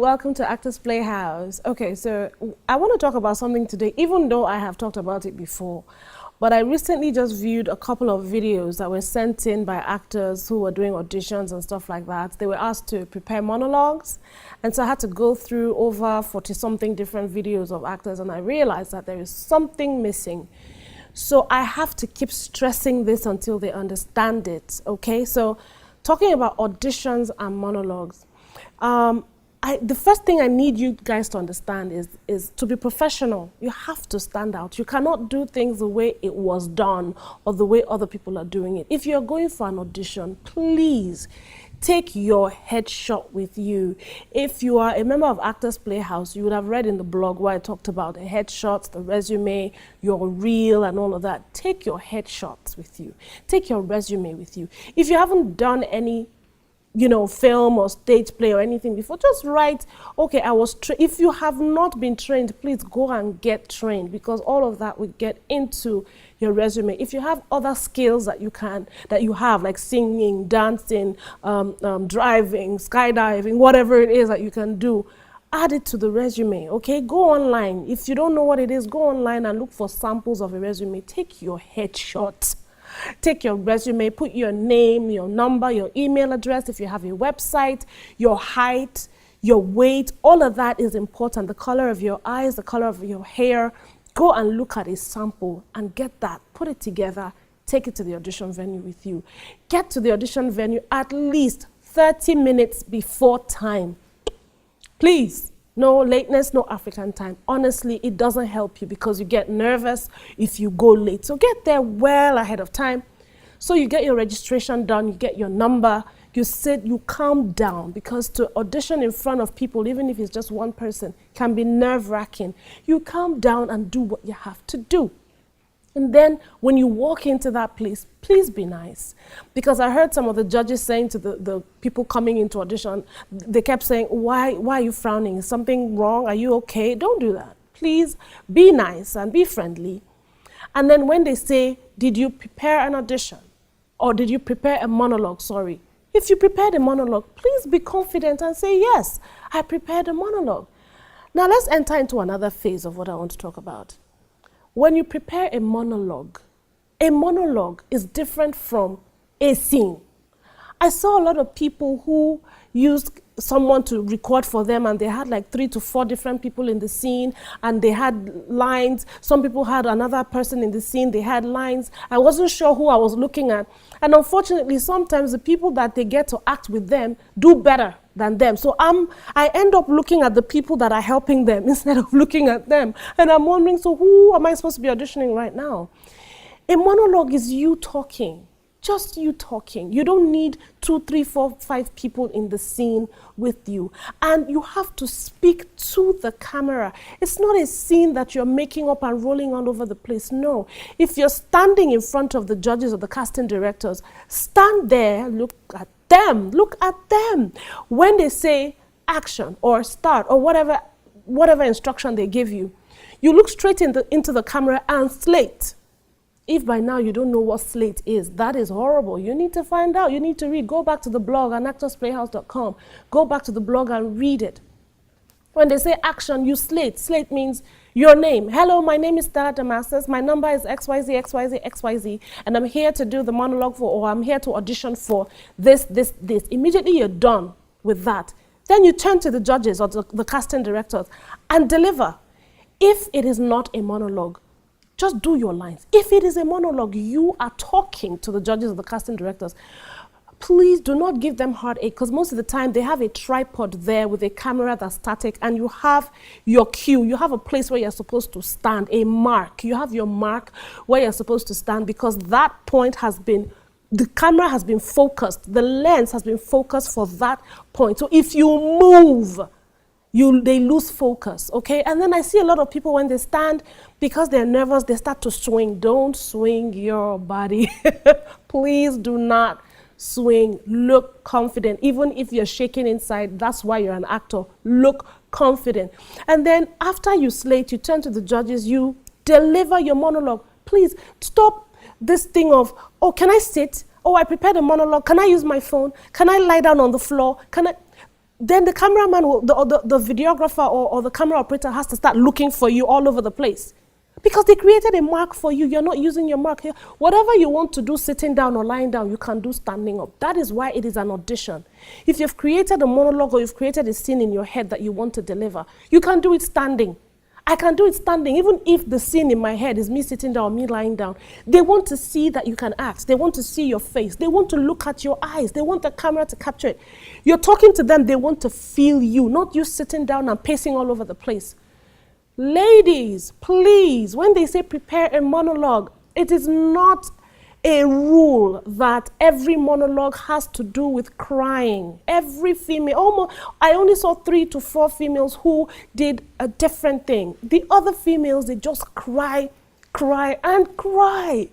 welcome to Actors Playhouse. Okay, so I want to talk about something today, even though I have talked about it before. But I recently just viewed a couple of videos that were sent in by actors who were doing auditions and stuff like that. They were asked to prepare monologues. And so I had to go through over 40-something different videos of actors, and I realized that there is something missing. So I have to keep stressing this until they understand it, okay? So talking about auditions and monologues, the first thing I need you guys to understand is to be professional. You have to stand out. You cannot do things the way it was done or the way other people are doing it. If you're going for an audition, please take your headshot with you. If you are a member of Actors Playhouse, you would have read in the blog where I talked about the headshots, the resume, your reel and all of that. Take your headshots with you. Take your resume with you. If you haven't done any film or stage play or anything before, just write, okay, I was trained. If you have not been trained, please go and get trained, because all of that will get into your resume. If you have other skills that you have, like singing, dancing, driving, skydiving, whatever it is that you can do, add it to the resume, okay? Go online. If you don't know what it is, go online and look for samples of a resume. Take your headshot. Take your resume, put your name, your number, your email address, if you have a website, your height, your weight, all of that is important. The color of your eyes, the color of your hair. Go and look at a sample and get that, put it together, take it to the audition venue with you. Get to the audition venue at least 30 minutes before time. Please. No lateness, no African time. Honestly, it doesn't help you because you get nervous if you go late. So get there well ahead of time. So you get your registration done, you get your number, you sit, you calm down, because to audition in front of people, even if it's just one person, can be nerve-wracking. You calm down and do what you have to do. And then when you walk into that place, please be nice. Because I heard some of the judges saying to the people coming into audition, they kept saying, why are you frowning? Is something wrong? Are you okay? Don't do that. Please be nice and be friendly. And then when they say, did you prepare an audition? Or did you prepare a monologue? Sorry. If you prepared a monologue, please be confident and say, yes, I prepared a monologue. Now let's enter into another phase of what I want to talk about. When you prepare a monologue is different from a scene. I saw a lot of people who used someone to record for them, and they had like 3 to 4 different people in the scene, and they had lines. Some people had another person in the scene, they had lines. I wasn't sure who I was looking at. And unfortunately, sometimes the people that they get to act with them do better than them. So I end up looking at the people that are helping them instead of looking at them. And I'm wondering, so who am I supposed to be auditioning right now? A monologue is you talking. Just you talking. You don't need 2, 3, 4, 5 people in the scene with you. And you have to speak to the camera. It's not a scene that you're making up and rolling all over the place. No. If you're standing in front of the judges or the casting directors, stand there, look at them. Look at them. When they say action or start or whatever instruction they give you, you look straight into the camera and slate. If by now you don't know what Slate is, that is horrible. You need to find out. You need to read. Go back to the blog, anactorsplayhouse.com. Go back to the blog and read it. When they say action, you slate. Slate means your name. Hello, my name is Stella Damasus. My number is XYZ, XYZ, XYZ. And I'm here to do the monologue or I'm here to audition for this. Immediately you're done with that. Then you turn to the judges or the casting directors and deliver. If it is not a monologue, just do your lines. If it is a monologue, you are talking to the judges or the casting directors. Please do not give them heartache, because most of the time they have a tripod there with a camera that's static, and you have your cue. You have a place where you're supposed to stand, a mark. You have your mark where you're supposed to stand, because that point has been, the camera has been focused, the lens has been focused for that point. So if you move, they lose focus, okay? And then I see a lot of people when they stand, because they're nervous, they start to swing. Don't swing your body. Please do not swing. Look confident. Even if you're shaking inside, that's why you're an actor. Look confident. And then after you slate, you turn to the judges, you deliver your monologue. Please stop this thing of, oh, can I sit? Oh, I prepared a monologue. Can I use my phone? Can I lie down on the floor? then the cameraman, the videographer or the camera operator has to start looking for you all over the place. Because they created a mark for you. You're not using your mark here. Whatever you want to do sitting down or lying down, you can do standing up. That is why it is an audition. If you've created a monologue or you've created a scene in your head that you want to deliver, you can do it standing. I can do it standing, even if the scene in my head is me sitting down or me lying down. They want to see that you can act. They want to see your face. They want to look at your eyes. They want the camera to capture it. You're talking to them. They want to feel you, not you sitting down and pacing all over the place. Ladies, please, when they say prepare a monologue, it is not a rule that every monologue has to do with crying. Every female, I only saw 3 to 4 females who did a different thing. The other females, they just cry, and cry.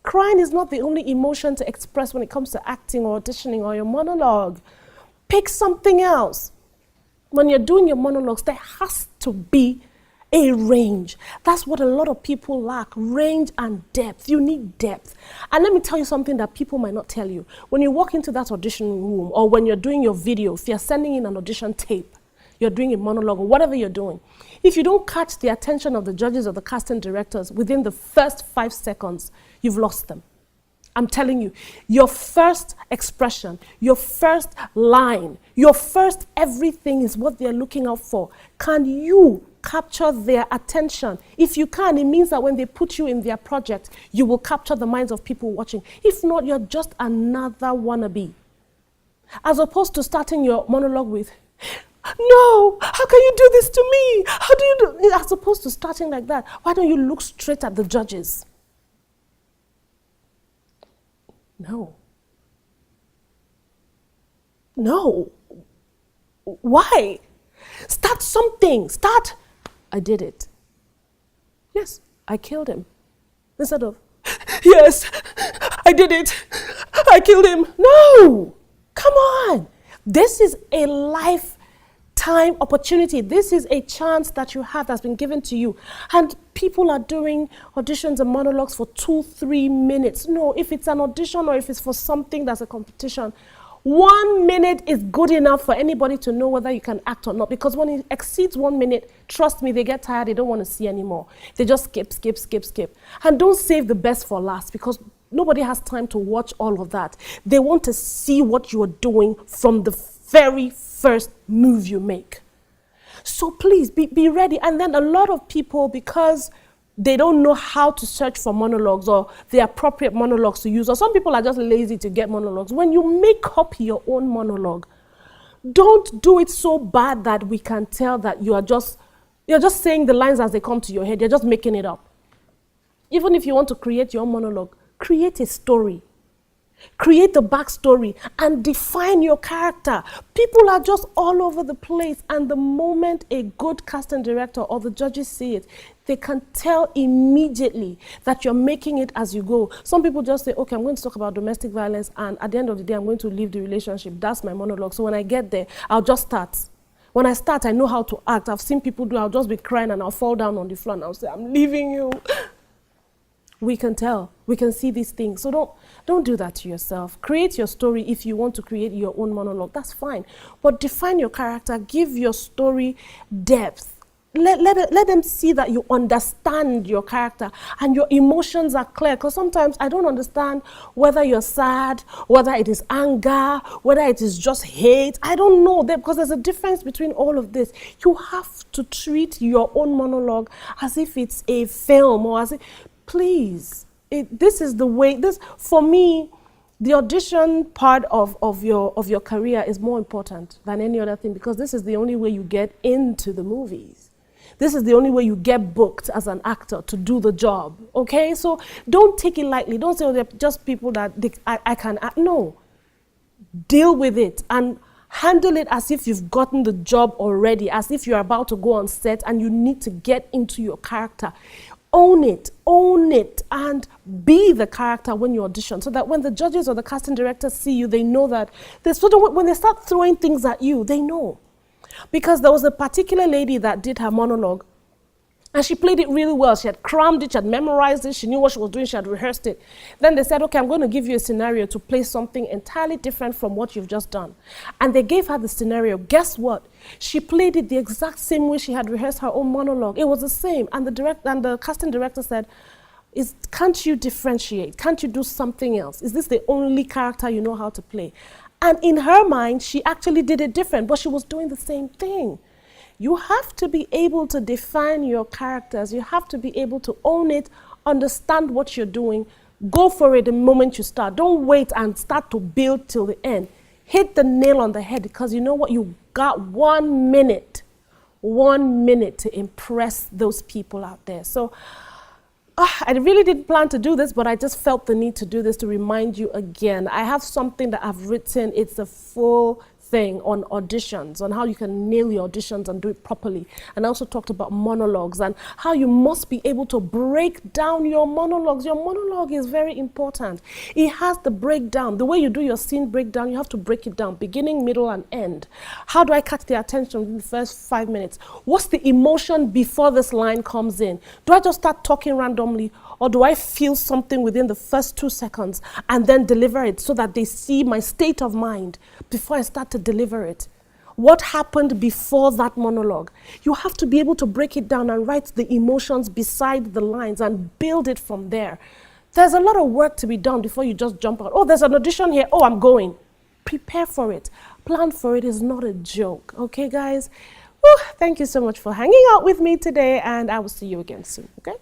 Crying is not the only emotion to express when it comes to acting or auditioning or your monologue. Pick something else. When you're doing your monologues, there has to be a range. That's what a lot of people lack, range and depth. You need depth. And let me tell you something that people might not tell you. When you walk into that audition room or when you're doing your video, if you're sending in an audition tape, you're doing a monologue or whatever you're doing, if you don't catch the attention of the judges or the casting directors within the first 5 seconds, you've lost them. I'm telling you, your first expression, your first line, your first everything is what they're looking out for. Can you capture their attention? If you can, it means that when they put you in their project, you will capture the minds of people watching. If not, you're just another wannabe. As opposed to starting your monologue with, no, how can you do this to me? How do you do? As opposed to starting like that, why don't you look straight at the judges? No. No. Why? Start something. Start. I did it. Yes, I killed him. Instead of, yes, I did it. I killed him. No. Come on. This is a lifetime opportunity. This is a chance that you have that's been given to you. And people are doing auditions and monologues for 2-3 minutes. No, if it's an audition or if it's for something that's a competition, 1 minute is good enough for anybody to know whether you can act or not. Because when it exceeds 1 minute, trust me, they get tired. They don't want to see anymore. They just skip. And don't save the best for last, because nobody has time to watch all of that. They want to see what you are doing from the very first move you make. So please be ready. And then a lot of people, because they don't know how to search for monologues or the appropriate monologues to use, or some people are just lazy to get monologues. When you make up your own monologue, don't do it so bad that we can tell that you're just saying the lines as they come to your head. You're just making it up. Even if you want to create your own monologue, create a story. Create the backstory and define your character. People are just all over the place, and the moment a good casting director or the judges see it, they can tell immediately that you're making it as you go. Some people just say, okay, I'm going to talk about domestic violence, and at the end of the day, I'm going to leave the relationship. That's my monologue. So when I get there, I'll just start. When I start, I know how to act. I've seen people do. I'll just be crying and I'll fall down on the floor and I'll say, I'm leaving you. We can tell. We can see these things. So don't do that to yourself. Create your story if you want to create your own monologue. That's fine. But define your character. Give your story depth. Let them see that you understand your character and your emotions are clear. Because sometimes I don't understand whether you're sad, whether it is anger, whether it is just hate. I don't know, because there's a difference between all of this. You have to treat your own monologue as if it's a film, or as if, please, this is the way. This, for me, the audition part of your career is more important than any other thing, because this is the only way you get into the movies. This is the only way you get booked as an actor to do the job, okay? So don't take it lightly. Don't say, oh, they're just people that I can act. No. Deal with it and handle it as if you've gotten the job already, as if you're about to go on set and you need to get into your character. Own it, and be the character when you audition, so that when the judges or the casting directors see you, they know that, when they start throwing things at you, they know. Because there was a particular lady that did her monologue, And she played it really well. She had crammed it, she had memorized it, she knew what she was doing, she had rehearsed it. Then they said, okay, I'm going to give you a scenario to play something entirely different from what you've just done. And they gave her the scenario. Guess what? She played it the exact same way she had rehearsed her own monologue. It was the same. And the casting director said, can't you differentiate? Can't you do something else? Is this the only character you know how to play? And in her mind, she actually did it different, but she was doing the same thing. You have to be able to define your characters. You have to be able to own it, understand what you're doing, go for it the moment you start. Don't wait and start to build till the end. Hit the nail on the head, because you know what? You got 1 minute to impress those people out there. So I really didn't plan to do this, but I just felt the need to do this to remind you again. I have something that I've written. It's a full thing on auditions, on how you can nail your auditions and do it properly. And I also talked about monologues and how you must be able to break down your monologues. Your monologue is very important. It has the breakdown. The way you do your scene breakdown, you have to break it down, beginning, middle, and end. How do I catch their attention in the first 5 minutes? What's the emotion before this line comes in? Do I just start talking randomly, or do I feel something within the first 2 seconds and then deliver it so that they see my state of mind before I start to deliver it? What happened before that monologue? You have to be able to break it down and write the emotions beside the lines and build it from there. There's a lot of work to be done before you just jump out. Oh, there's an audition here. Oh, I'm going. Prepare for it. Plan for it. Is not a joke. Okay, guys? Whew, thank you so much for hanging out with me today, and I will see you again soon, okay?